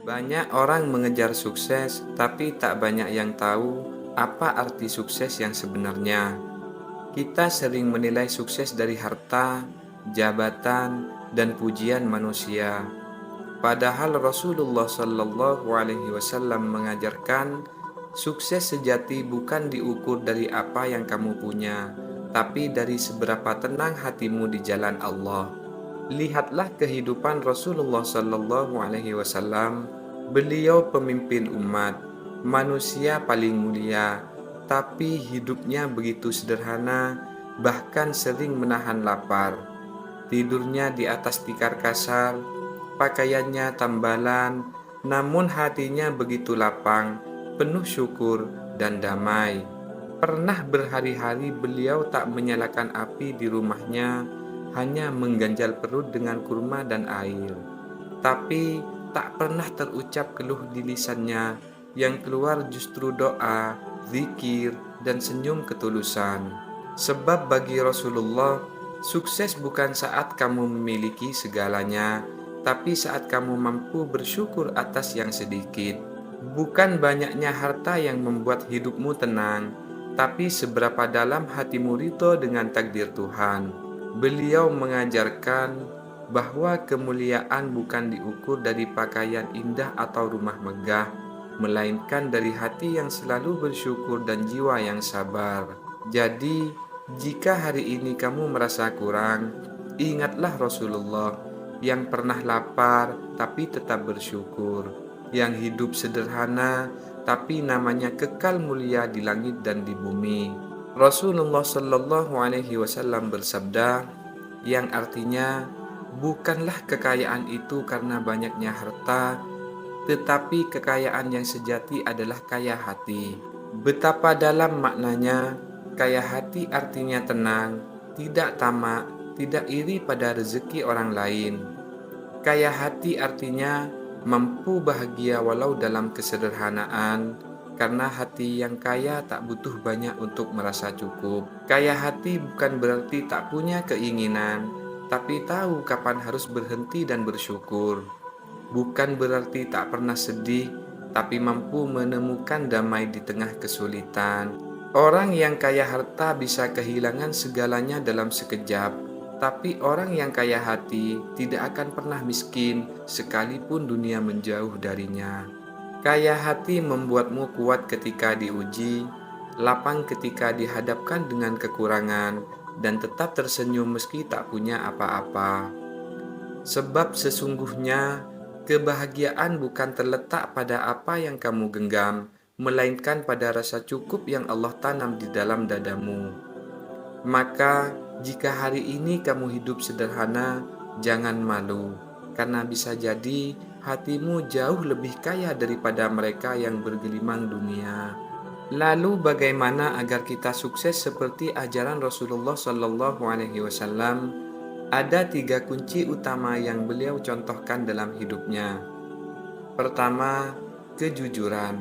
Banyak orang mengejar sukses, tapi tak banyak yang tahu apa arti sukses yang sebenarnya. Kita sering menilai sukses dari harta, jabatan, dan pujian manusia. Padahal Rasulullah Shallallahu Alaihi Wasallam mengajarkan sukses sejati bukan diukur dari apa yang kamu punya, tapi dari seberapa tenang hatimu di jalan Allah. Lihatlah kehidupan Rasulullah Shallallahu Alaihi Wasallam. Beliau pemimpin umat, manusia paling mulia, tapi hidupnya begitu sederhana, bahkan sering menahan lapar. Tidurnya di atas tikar kasar, pakaiannya tambalan, namun hatinya begitu lapang, penuh syukur dan damai. Pernah berhari-hari beliau tak menyalakan api di rumahnya, hanya mengganjal perut dengan kurma dan air. Tapi tak pernah terucap keluh di lisannya, yang keluar justru doa, zikir, dan senyum ketulusan. Sebab bagi Rasulullah, sukses bukan saat kamu memiliki segalanya, tapi saat kamu mampu bersyukur atas yang sedikit. Bukan banyaknya harta yang membuat hidupmu tenang, tapi seberapa dalam hatimu ridho dengan takdir Tuhan. Beliau mengajarkan bahwa kemuliaan bukan diukur dari pakaian indah atau rumah megah, melainkan dari hati yang selalu bersyukur dan jiwa yang sabar. Jadi, jika hari ini kamu merasa kurang, ingatlah Rasulullah yang pernah lapar tapi tetap bersyukur, yang hidup sederhana tapi namanya kekal mulia di langit dan di bumi. Rasulullah Shallallahu Alaihi Wasallam bersabda, yang artinya bukanlah kekayaan itu karena banyaknya harta, tetapi kekayaan yang sejati adalah kaya hati. Betapa dalam maknanya. Kaya hati artinya tenang, tidak tamak, tidak iri pada rezeki orang lain. Kaya hati artinya mampu bahagia walau dalam kesederhanaan, karena hati yang kaya tak butuh banyak untuk merasa cukup. Kaya hati bukan berarti tak punya keinginan, tapi tahu kapan harus berhenti dan bersyukur. Bukan berarti tak pernah sedih, tapi mampu menemukan damai di tengah kesulitan. Orang yang kaya harta bisa kehilangan segalanya dalam sekejap, tapi orang yang kaya hati tidak akan pernah miskin sekalipun dunia menjauh darinya. Kaya hati membuatmu kuat ketika diuji, lapang ketika dihadapkan dengan kekurangan, dan tetap tersenyum meski tak punya apa-apa. Sebab sesungguhnya kebahagiaan bukan terletak pada apa yang kamu genggam, melainkan pada rasa cukup yang Allah tanam di dalam dadamu. Maka, jika hari ini kamu hidup sederhana, jangan malu, karena bisa jadi hatimu jauh lebih kaya daripada mereka yang bergelimang dunia. Lalu bagaimana agar kita sukses seperti ajaran Rasulullah Shallallahu Alaihi Wasallam? Ada 3 kunci utama yang beliau contohkan dalam hidupnya. Pertama, kejujuran.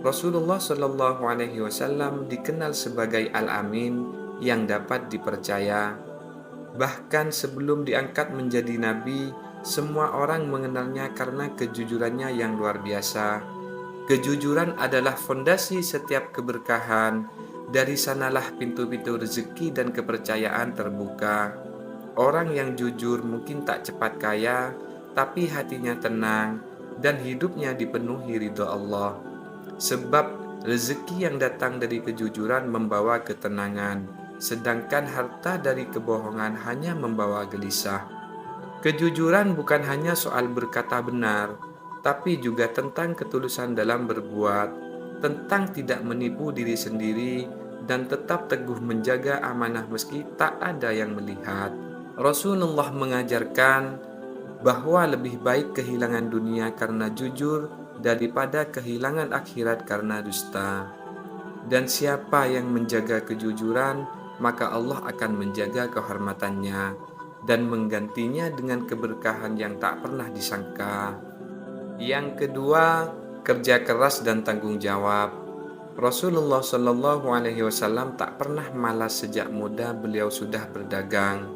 Rasulullah Shallallahu Alaihi Wasallam dikenal sebagai Al-Amin yang dapat dipercaya. Bahkan sebelum diangkat menjadi nabi, semua orang mengenalnya karena kejujurannya yang luar biasa. Kejujuran adalah fondasi setiap keberkahan. Dari sanalah pintu-pintu rezeki dan kepercayaan terbuka. Orang yang jujur mungkin tak cepat kaya, tapi hatinya tenang dan hidupnya dipenuhi ridho Allah. Sebab rezeki yang datang dari kejujuran membawa ketenangan, sedangkan harta dari kebohongan hanya membawa gelisah. Kejujuran bukan hanya soal berkata benar, tapi juga tentang ketulusan dalam berbuat, tentang tidak menipu diri sendiri, dan tetap teguh menjaga amanah meski tak ada yang melihat. Rasulullah mengajarkan bahwa lebih baik kehilangan dunia karena jujur daripada kehilangan akhirat karena dusta. Dan siapa yang menjaga kejujuran, maka Allah akan menjaga kehormatannya dan menggantinya dengan keberkahan yang tak pernah disangka. Yang kedua, kerja keras dan tanggung jawab. Rasulullah Shallallahu Alaihi Wasallam tak pernah malas. Sejak muda beliau sudah berdagang,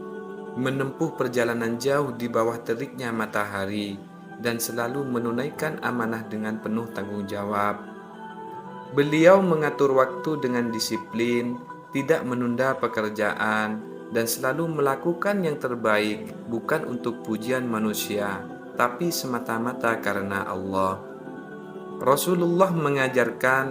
menempuh perjalanan jauh di bawah teriknya matahari, dan selalu menunaikan amanah dengan penuh tanggung jawab. Beliau mengatur waktu dengan disiplin, tidak menunda pekerjaan, dan selalu melakukan yang terbaik bukan untuk pujian manusia, tapi semata-mata karena Allah. Rasulullah mengajarkan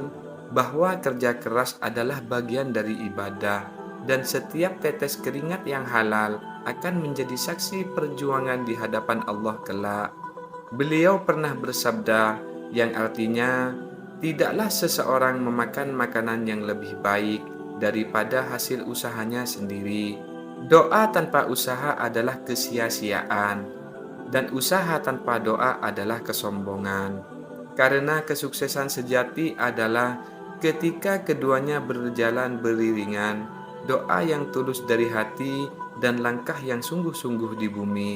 bahwa kerja keras adalah bagian dari ibadah dan setiap tetes keringat yang halal akan menjadi saksi perjuangan di hadapan Allah kelak. Beliau pernah bersabda yang artinya, tidaklah seseorang memakan makanan yang lebih baik daripada hasil usahanya sendiri. Doa tanpa usaha adalah kesia-siaan, dan usaha tanpa doa adalah kesombongan. Karena kesuksesan sejati adalah ketika keduanya berjalan beriringan, doa yang tulus dari hati dan langkah yang sungguh-sungguh di bumi.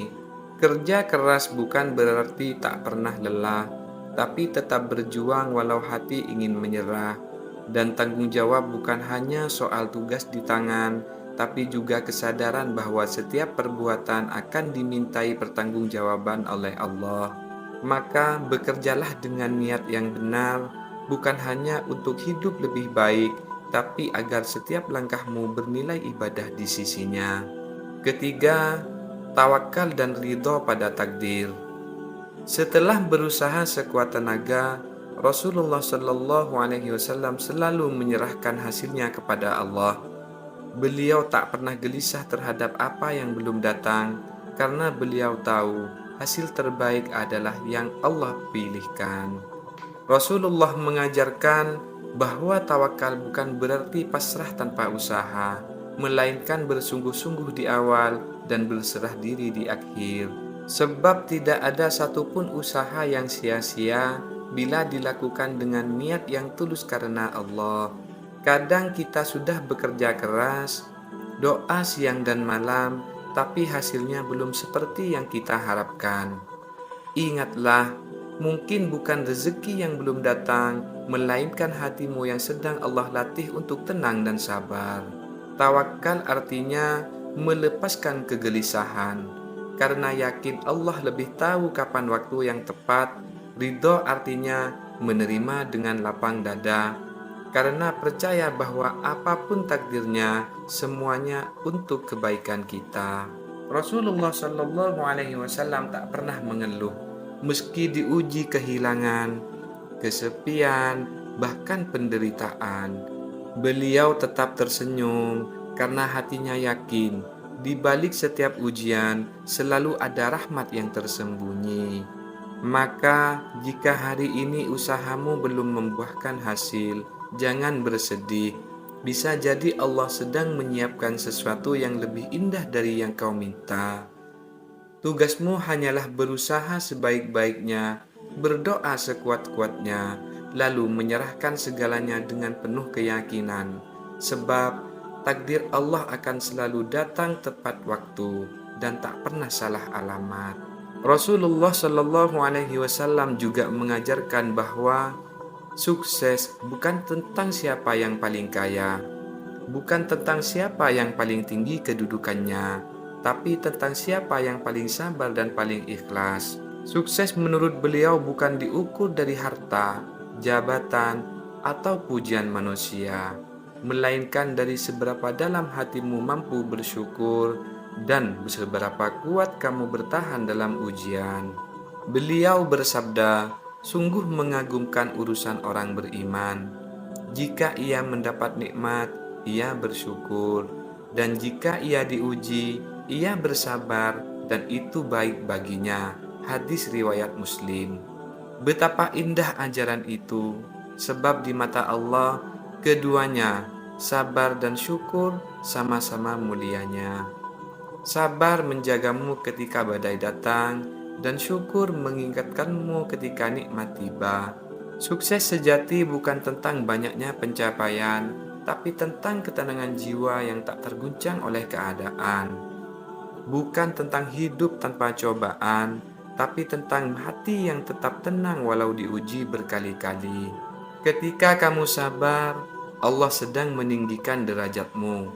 Kerja keras bukan berarti tak pernah lelah, tapi tetap berjuang walau hati ingin menyerah. Dan tanggung jawab bukan hanya soal tugas di tangan, tapi juga kesadaran bahwa setiap perbuatan akan dimintai pertanggungjawaban oleh Allah. Maka bekerjalah dengan niat yang benar, bukan hanya untuk hidup lebih baik, tapi agar setiap langkahmu bernilai ibadah di sisinya. Ketiga, tawakal dan ridho pada takdir. Setelah berusaha sekuat tenaga, Rasulullah Shallallahu Alaihi Wasallam selalu menyerahkan hasilnya kepada Allah. Beliau tak pernah gelisah terhadap apa yang belum datang, karena beliau tahu hasil terbaik adalah yang Allah pilihkan. Rasulullah mengajarkan bahwa tawakal bukan berarti pasrah tanpa usaha, melainkan bersungguh-sungguh di awal dan berserah diri di akhir. Sebab tidak ada satupun usaha yang sia-sia bila dilakukan dengan niat yang tulus karena Allah. Kadang kita sudah bekerja keras, doa siang dan malam, tapi hasilnya belum seperti yang kita harapkan. Ingatlah, mungkin bukan rezeki yang belum datang, melainkan hatimu yang sedang Allah latih untuk tenang dan sabar. Tawakal artinya melepaskan kegelisahan, karena yakin Allah lebih tahu kapan waktu yang tepat. Ridho artinya menerima dengan lapang dada, karena percaya bahwa apapun takdirnya, semuanya untuk kebaikan kita. Rasulullah Shallallahu Alaihi Wasallam tak pernah mengeluh, meski diuji kehilangan, kesepian, bahkan penderitaan. Beliau tetap tersenyum karena hatinya yakin di balik setiap ujian selalu ada rahmat yang tersembunyi. Maka jika hari ini usahamu belum membuahkan hasil, jangan bersedih. Bisa jadi Allah sedang menyiapkan sesuatu yang lebih indah dari yang kau minta. Tugasmu hanyalah berusaha sebaik-baiknya, berdoa sekuat-kuatnya, lalu menyerahkan segalanya dengan penuh keyakinan. Sebab takdir Allah akan selalu datang tepat waktu dan tak pernah salah alamat. Rasulullah Shallallahu Alaihi Wasallam juga mengajarkan bahwa sukses bukan tentang siapa yang paling kaya, bukan tentang siapa yang paling tinggi kedudukannya, tapi tentang siapa yang paling sabar dan paling ikhlas. Sukses menurut beliau bukan diukur dari harta, jabatan, atau pujian manusia, melainkan dari seberapa dalam hatimu mampu bersyukur dan seberapa kuat kamu bertahan dalam ujian. Beliau bersabda, sungguh mengagumkan urusan orang beriman. Jika ia mendapat nikmat, ia bersyukur, dan jika ia diuji, ia bersabar, dan itu baik baginya. Hadis riwayat Muslim. Betapa indah ajaran itu, sebab di mata Allah, keduanya, sabar dan syukur, sama-sama mulianya. Sabar menjagamu ketika badai datang, dan syukur mengingatkanmu ketika nikmat tiba. Sukses sejati bukan tentang banyaknya pencapaian, tapi tentang ketenangan jiwa yang tak terguncang oleh keadaan. Bukan tentang hidup tanpa cobaan, tapi tentang hati yang tetap tenang walau diuji berkali-kali. Ketika kamu sabar, Allah sedang meninggikan derajatmu.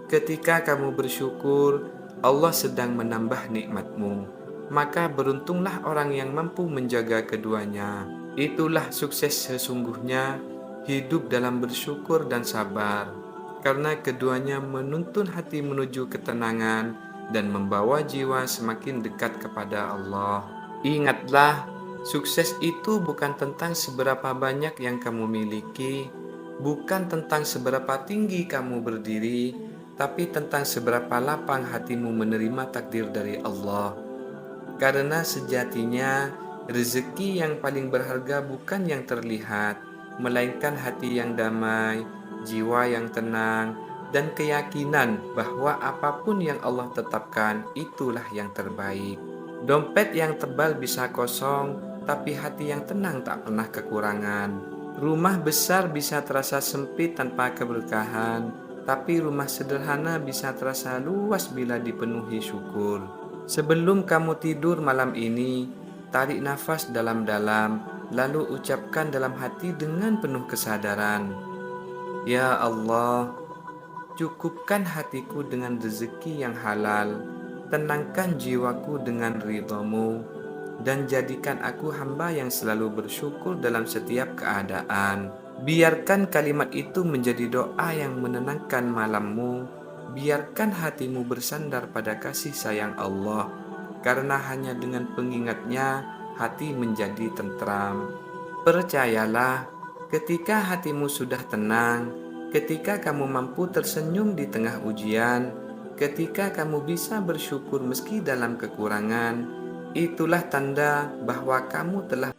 Ketika kamu bersyukur, Allah sedang menambah nikmatmu. maka beruntunglah orang yang mampu menjaga keduanya. Itulah sukses sesungguhnya, hidup dalam bersyukur dan sabar, karena keduanya menuntun hati menuju ketenangan dan membawa jiwa semakin dekat kepada Allah. Ingatlah, sukses itu bukan tentang seberapa banyak yang kamu miliki, bukan tentang seberapa tinggi kamu berdiri, tapi tentang seberapa lapang hatimu menerima takdir dari Allah. Karena sejatinya rezeki yang paling berharga bukan yang terlihat, melainkan hati yang damai, jiwa yang tenang, dan keyakinan bahwa apapun yang Allah tetapkan itulah yang terbaik. Dompet yang tebal bisa kosong, tapi hati yang tenang tak pernah kekurangan. Rumah besar bisa terasa sempit tanpa keberkahan, tapi rumah sederhana bisa terasa luas bila dipenuhi syukur. Sebelum kamu tidur malam ini, tarik nafas dalam-dalam, lalu ucapkan dalam hati dengan penuh kesadaran, "Ya Allah, cukupkan hatiku dengan rezeki yang halal, tenangkan jiwaku dengan ridha-Mu, dan jadikan aku hamba yang selalu bersyukur dalam setiap keadaan." Biarkan kalimat itu menjadi doa yang menenangkan malammu. Biarkan hatimu bersandar pada kasih sayang Allah, karena hanya dengan pengingatnya hati menjadi tentram. Percayalah, ketika hatimu sudah tenang, ketika kamu mampu tersenyum di tengah ujian, ketika kamu bisa bersyukur meski dalam kekurangan, itulah tanda bahwa kamu telah